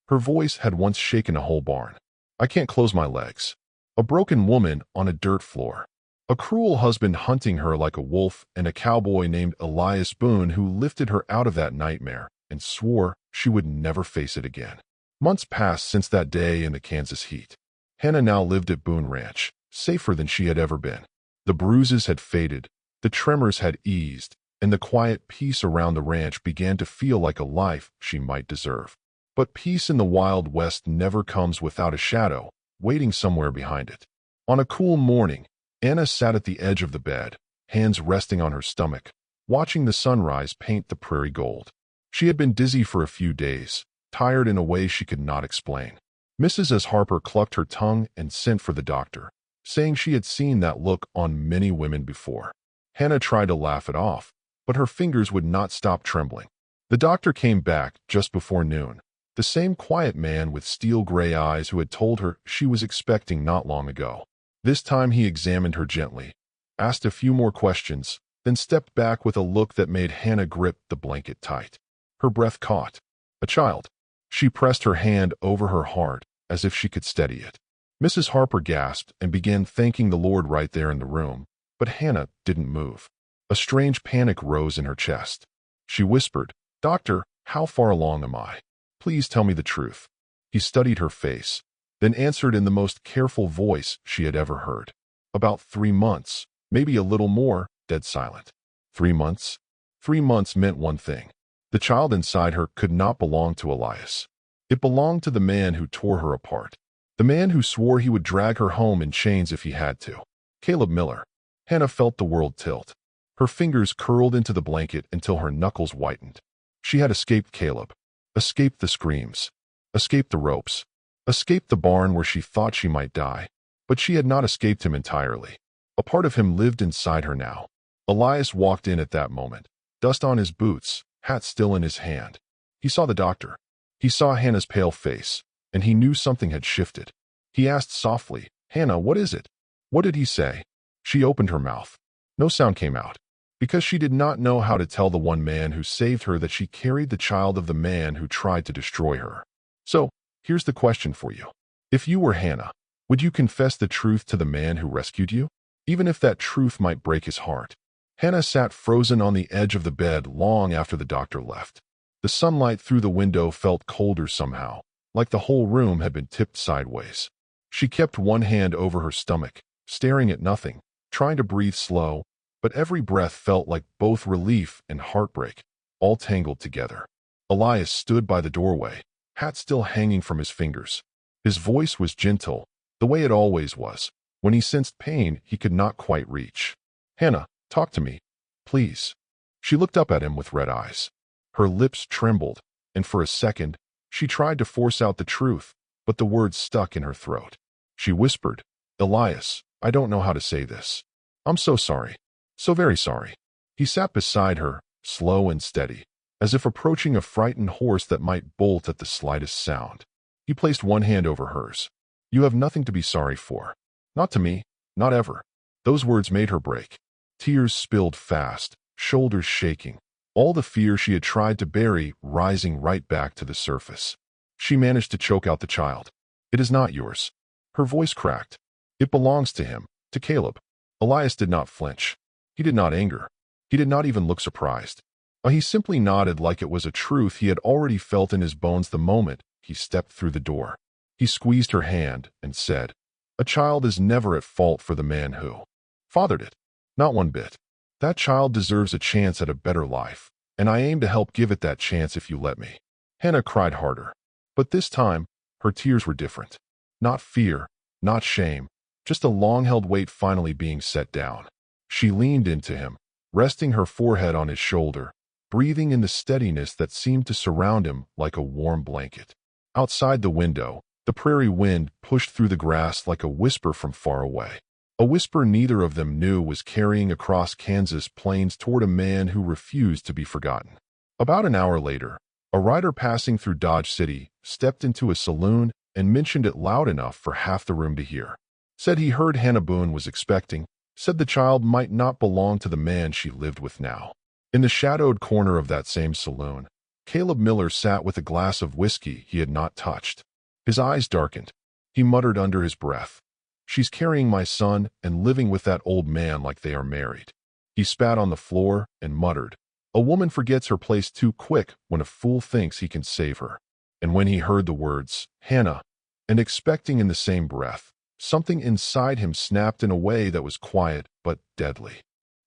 Her voice had once shaken a whole barn. I can't close my legs. A broken woman on a dirt floor. A cruel husband hunting her like a wolf, and a cowboy named Elias Boone who lifted her out of that nightmare and swore she would never face it again. Months passed since that day in the Kansas heat. Hannah now lived at Boone Ranch, safer than she had ever been. The bruises had faded, the tremors had eased, and the quiet peace around the ranch began to feel like a life she might deserve. But peace in the Wild West never comes without a shadow waiting somewhere behind it. On a cool morning, Anna sat at the edge of the bed, hands resting on her stomach, watching the sunrise paint the prairie gold. She had been dizzy for a few days, tired in a way she could not explain. Mrs. Harper clucked her tongue and sent for the doctor, saying she had seen that look on many women before. Hannah tried to laugh it off, but her fingers would not stop trembling. The doctor came back just before noon, the same quiet man with steel-gray eyes who had told her she was expecting not long ago. This time he examined her gently, asked a few more questions, then stepped back with a look that made Hannah grip the blanket tight. Her breath caught. A child. She pressed her hand over her heart as if she could steady it. Mrs. Harper gasped and began thanking the Lord right there in the room, but Hannah didn't move. A strange panic rose in her chest. She whispered, "Doctor, how far along am I? Please tell me the truth." He studied her face, then answered in the most careful voice she had ever heard. "About 3 months, maybe a little more," dead silent. 3 months? 3 months meant one thing. The child inside her could not belong to Elias. It belonged to the man who tore her apart. The man who swore he would drag her home in chains if he had to. Caleb Miller. Hannah felt the world tilt. Her fingers curled into the blanket until her knuckles whitened. She had escaped Caleb. Escaped the screams. Escaped the ropes. Escaped the barn where she thought she might die. But she had not escaped him entirely. A part of him lived inside her now. Elias walked in at that moment, dust on his boots, hat still in his hand. He saw the doctor. He saw Hannah's pale face, and he knew something had shifted. He asked softly, "Hannah, what is it?" What did he say? She opened her mouth. No sound came out, because she did not know how to tell the one man who saved her that she carried the child of the man who tried to destroy her. So, here's the question for you. If you were Hannah, would you confess the truth to the man who rescued you, even if that truth might break his heart? Hannah sat frozen on the edge of the bed long after the doctor left. The sunlight through the window felt colder somehow, like the whole room had been tipped sideways. She kept one hand over her stomach, staring at nothing, trying to breathe slow, but every breath felt like both relief and heartbreak, all tangled together. Elias stood by the doorway, hat still hanging from his fingers. His voice was gentle, the way it always was, when he sensed pain he could not quite reach. "Hannah, talk to me, please." She looked up at him with red eyes. Her lips trembled, and for a second, she tried to force out the truth, but the words stuck in her throat. She whispered, "Elias, I don't know how to say this. I'm so sorry. So very sorry." He sat beside her, slow and steady, as if approaching a frightened horse that might bolt at the slightest sound. He placed one hand over hers. "You have nothing to be sorry for. Not to me, not ever." Those words made her break. Tears spilled fast, shoulders shaking, all the fear she had tried to bury rising right back to the surface. She managed to choke out the child. "It is not yours." Her voice cracked. "It belongs to him, to Caleb." Elias did not flinch. He did not anger. He did not even look surprised. He simply nodded like it was a truth he had already felt in his bones the moment he stepped through the door. He squeezed her hand and said, "A child is never at fault for the man who fathered it. Not one bit. That child deserves a chance at a better life, and I aim to help give it that chance if you let me." Hannah cried harder. But this time, her tears were different. Not fear, not shame, just a long-held weight finally being set down. She leaned into him, resting her forehead on his shoulder, breathing in the steadiness that seemed to surround him like a warm blanket. Outside the window, the prairie wind pushed through the grass like a whisper from far away. A whisper neither of them knew was carrying across Kansas plains toward a man who refused to be forgotten. About an hour later, a rider passing through Dodge City stepped into a saloon and mentioned it loud enough for half the room to hear. Said he heard Hannah Boone was expecting, said the child might not belong to the man she lived with now. In the shadowed corner of that same saloon, Caleb Miller sat with a glass of whiskey he had not touched. His eyes darkened. He muttered under his breath, "She's carrying my son and living with that old man like they are married." He spat on the floor and muttered, "A woman forgets her place too quick when a fool thinks he can save her." And when he heard the words, "Hannah," and expecting in the same breath, something inside him snapped in a way that was quiet but deadly.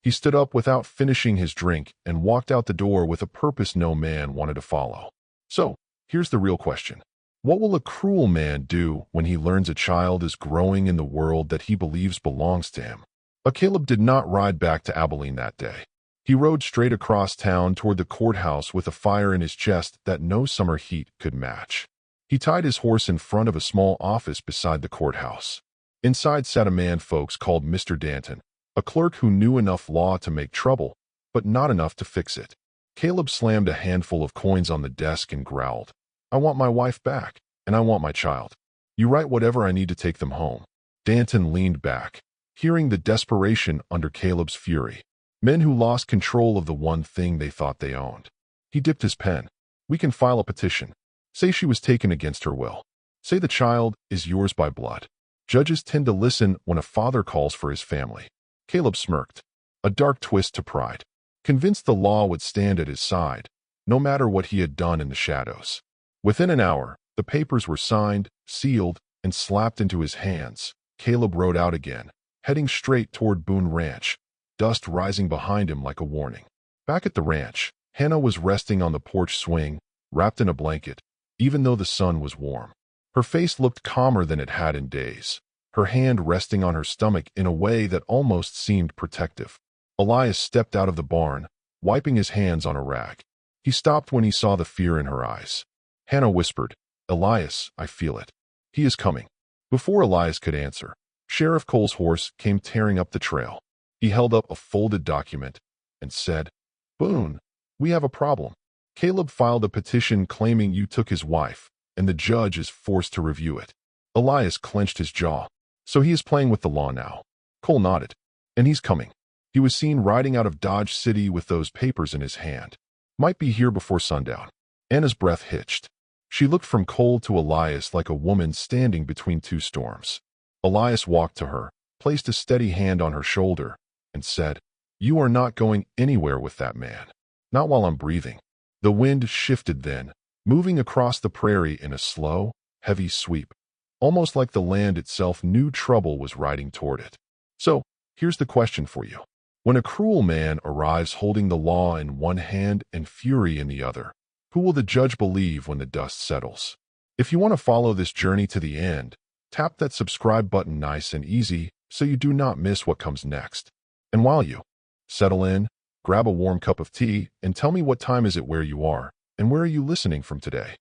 He stood up without finishing his drink and walked out the door with a purpose no man wanted to follow. So, here's the real question. What will a cruel man do when he learns a child is growing in the world that he believes belongs to him? Caleb did not ride back to Abilene that day. He rode straight across town toward the courthouse with a fire in his chest that no summer heat could match. He tied his horse in front of a small office beside the courthouse. Inside sat a man folks called Mr. Danton, a clerk who knew enough law to make trouble, but not enough to fix it. Caleb slammed a handful of coins on the desk and growled, "I want my wife back, and I want my child. You write whatever I need to take them home." Danton leaned back, hearing the desperation under Caleb's fury. Men who lost control of the one thing they thought they owned. He dipped his pen. "We can file a petition. Say she was taken against her will. Say the child is yours by blood. Judges tend to listen when a father calls for his family." Caleb smirked, a dark twist to pride, convinced the law would stand at his side, no matter what he had done in the shadows. Within an hour, the papers were signed, sealed, and slapped into his hands. Caleb rode out again, heading straight toward Boone Ranch, dust rising behind him like a warning. Back at the ranch, Hannah was resting on the porch swing, wrapped in a blanket, even though the sun was warm. Her face looked calmer than it had in days, her hand resting on her stomach in a way that almost seemed protective. Elias stepped out of the barn, wiping his hands on a rag. He stopped when he saw the fear in her eyes. Hannah whispered, "Elias, I feel it. He is coming." Before Elias could answer, Sheriff Cole's horse came tearing up the trail. He held up a folded document and said, "Boone, we have a problem. Caleb filed a petition claiming you took his wife, and the judge is forced to review it." Elias clenched his jaw. "So he is playing with the law now." Cole nodded. "And he's coming." He was seen riding out of Dodge City with those papers in his hand. "Might be here before sundown." Anna's breath hitched. She looked from Cole to Elias like a woman standing between two storms. Elias walked to her, placed a steady hand on her shoulder, and said, "You are not going anywhere with that man. Not while I'm breathing." The wind shifted then, moving across the prairie in a slow, heavy sweep, almost like the land itself knew trouble was riding toward it. So, here's the question for you. When a cruel man arrives holding the law in one hand and fury in the other, who will the judge believe when the dust settles? If you want to follow this journey to the end, tap that subscribe button nice and easy so you do not miss what comes next. And while you settle in, grab a warm cup of tea and tell me what time is it where you are, and where are you listening from today?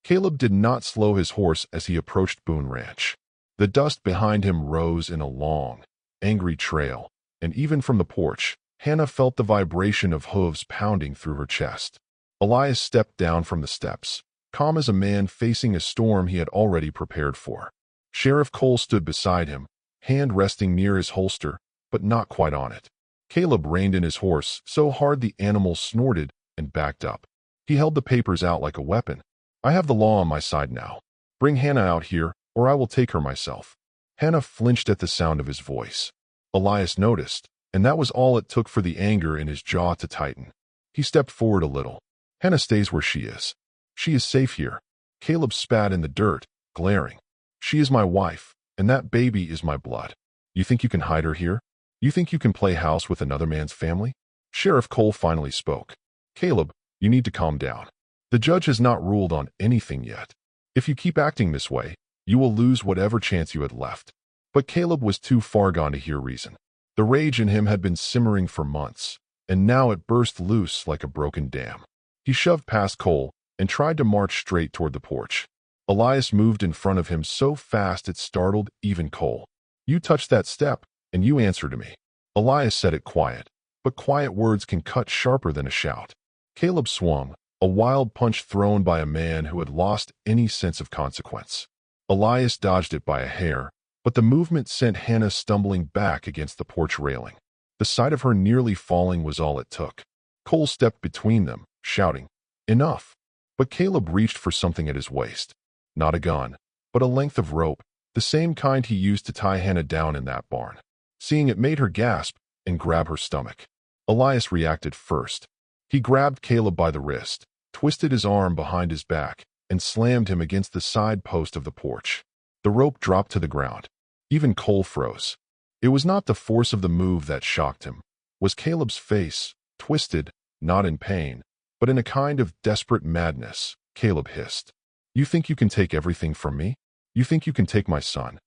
Caleb did not slow his horse as he approached Boone Ranch. The dust behind him rose in a long, angry trail, and even from the porch, Hannah felt the vibration of hooves pounding through her chest. Elias stepped down from the steps, calm as a man facing a storm he had already prepared for. Sheriff Cole stood beside him, hand resting near his holster, but not quite on it. Caleb reined in his horse so hard the animal snorted and backed up. He held the papers out like a weapon. "I have the law on my side now. Bring Hannah out here, or I will take her myself." Hannah flinched at the sound of his voice. Elias noticed, and that was all it took for the anger in his jaw to tighten. He stepped forward a little. "Hannah stays where she is. She is safe here." Caleb spat in the dirt, glaring. "She is my wife, and that baby is my blood. You think you can hide her here? You think you can play house with another man's family?" Sheriff Cole finally spoke. "Caleb, you need to calm down. The judge has not ruled on anything yet. If you keep acting this way, you will lose whatever chance you had left." But Caleb was too far gone to hear reason. The rage in him had been simmering for months, and now it burst loose like a broken dam. He shoved past Cole and tried to march straight toward the porch. Elias moved in front of him so fast it startled even Cole. "You touched that step, and you answer to me." Elias said it quiet, but quiet words can cut sharper than a shout. Caleb swung, a wild punch thrown by a man who had lost any sense of consequence. Elias dodged it by a hair, but the movement sent Hannah stumbling back against the porch railing. The sight of her nearly falling was all it took. Cole stepped between them, shouting, Enough. But Caleb reached for something at his waist. Not a gun, but a length of rope, the same kind he used to tie Hannah down in that barn. Seeing it made her gasp and grab her stomach. Elias reacted first. He grabbed Caleb by the wrist, twisted his arm behind his back, and slammed him against the side post of the porch. The rope dropped to the ground. Even Cole froze. It was not the force of the move that shocked him. Was Caleb's face, twisted, not in pain, but in a kind of desperate madness. Caleb hissed. "You think you can take everything from me? You think you can take my son?"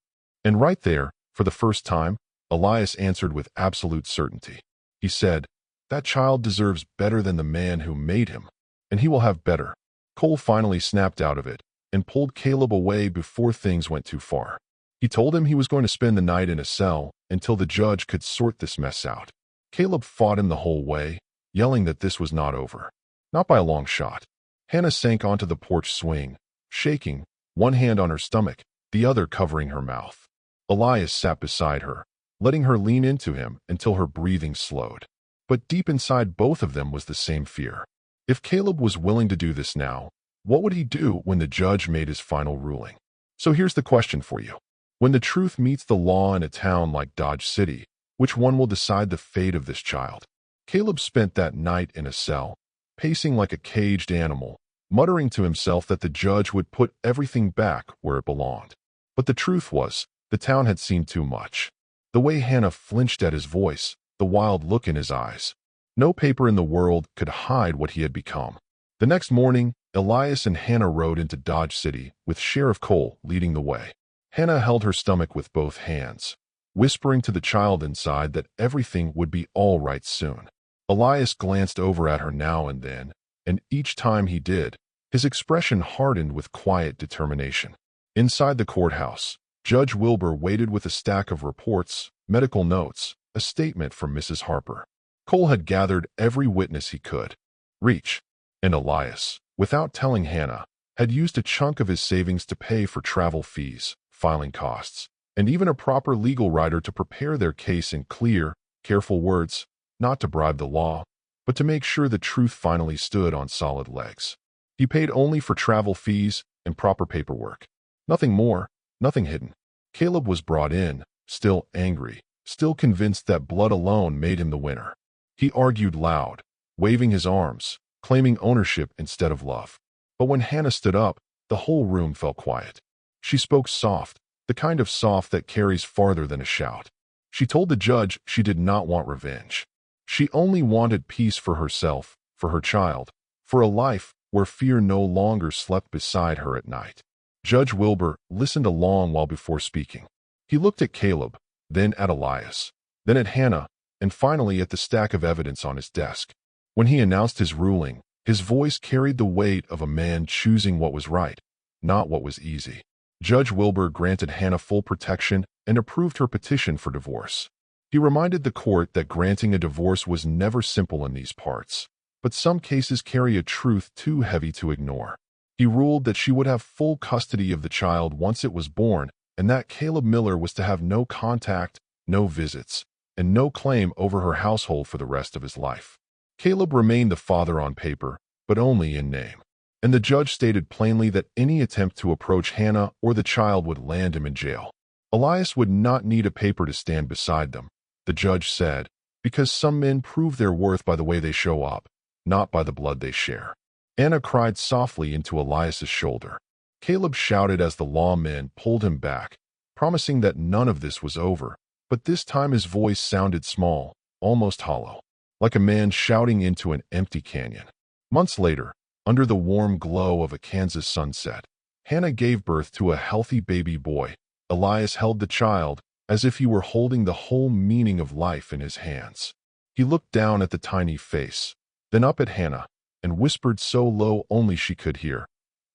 And right there, for the first time, Elias answered with absolute certainty. He said, "That child deserves better than the man who made him, and he will have better." Cole finally snapped out of it and pulled Caleb away before things went too far. He told him he was going to spend the night in a cell until the judge could sort this mess out. Caleb fought him the whole way, yelling that this was not over. Not by a long shot. Hannah sank onto the porch swing, shaking, one hand on her stomach, the other covering her mouth. Elias sat beside her, letting her lean into him until her breathing slowed. But deep inside both of them was the same fear. If Caleb was willing to do this now, what would he do when the judge made his final ruling? So here's the question for you. When the truth meets the law in a town like Dodge City, which one will decide the fate of this child? Caleb spent that night in a cell, pacing like a caged animal, muttering to himself that the judge would put everything back where it belonged. But the truth was, the town had seen too much. The way Hannah flinched at his voice, the wild look in his eyes. No paper in the world could hide what he had become. The next morning, Elias and Hannah rode into Dodge City, with Sheriff Cole leading the way. Hannah held her stomach with both hands, whispering to the child inside that everything would be all right soon. Elias glanced over at her now and then, and each time he did, his expression hardened with quiet determination. Inside the courthouse, Judge Wilbur waited with a stack of reports, medical notes, a statement from Mrs. Harper. Cole had gathered every witness he could reach, and Elias, without telling Hannah, had used a chunk of his savings to pay for travel fees, filing costs, and even a proper legal writer to prepare their case in clear, careful words, not to bribe the law, but to make sure the truth finally stood on solid legs. He paid only for travel fees and proper paperwork. Nothing more, nothing hidden. Caleb was brought in, still angry, still convinced that blood alone made him the winner. He argued loud, waving his arms, claiming ownership instead of love. But when Hannah stood up, the whole room fell quiet. She spoke soft, the kind of soft that carries farther than a shout. She told the judge she did not want revenge. She only wanted peace for herself, for her child, for a life where fear no longer slept beside her at night. Judge Wilbur listened a long while before speaking. He looked at Caleb, then at Elias, then at Hannah, and finally at the stack of evidence on his desk. When he announced his ruling, his voice carried the weight of a man choosing what was right, not what was easy. Judge Wilbur granted Hannah full protection and approved her petition for divorce. He reminded the court that granting a divorce was never simple in these parts, but some cases carry a truth too heavy to ignore. He ruled that she would have full custody of the child once it was born, and that Caleb Miller was to have no contact, no visits, and no claim over her household for the rest of his life. Caleb remained the father on paper, but only in name. And the judge stated plainly that any attempt to approach Hannah or the child would land him in jail. Elias would not need a paper to stand beside them, the judge said, because some men prove their worth by the way they show up, not by the blood they share. Anna cried softly into Elias's shoulder. Caleb shouted as the lawmen pulled him back, promising that none of this was over, but this time his voice sounded small, almost hollow, like a man shouting into an empty canyon. Months later, under the warm glow of a Kansas sunset, Hannah gave birth to a healthy baby boy. Elias held the child as if he were holding the whole meaning of life in his hands. He looked down at the tiny face, then up at Hannah, and whispered so low only she could hear,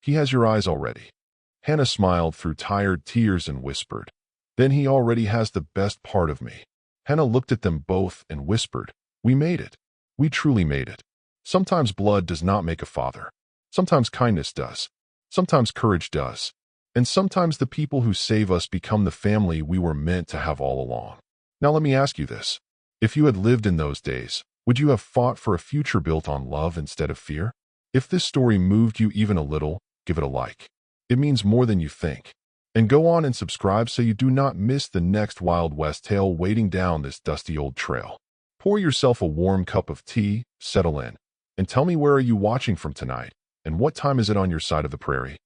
"He has your eyes already." Hannah smiled through tired tears and whispered, "Then he already has the best part of me." Hannah looked at them both and whispered, "We made it. We truly made it. Sometimes blood does not make a father. Sometimes kindness does. Sometimes courage does. And sometimes the people who save us become the family we were meant to have all along." Now let me ask you this. If you had lived in those days, would you have fought for a future built on love instead of fear? If this story moved you even a little, give it a like. It means more than you think. And go on and subscribe so you do not miss the next Wild West tale waiting down this dusty old trail. Pour yourself a warm cup of tea, settle in, and tell me, where are you watching from tonight, and what time is it on your side of the prairie?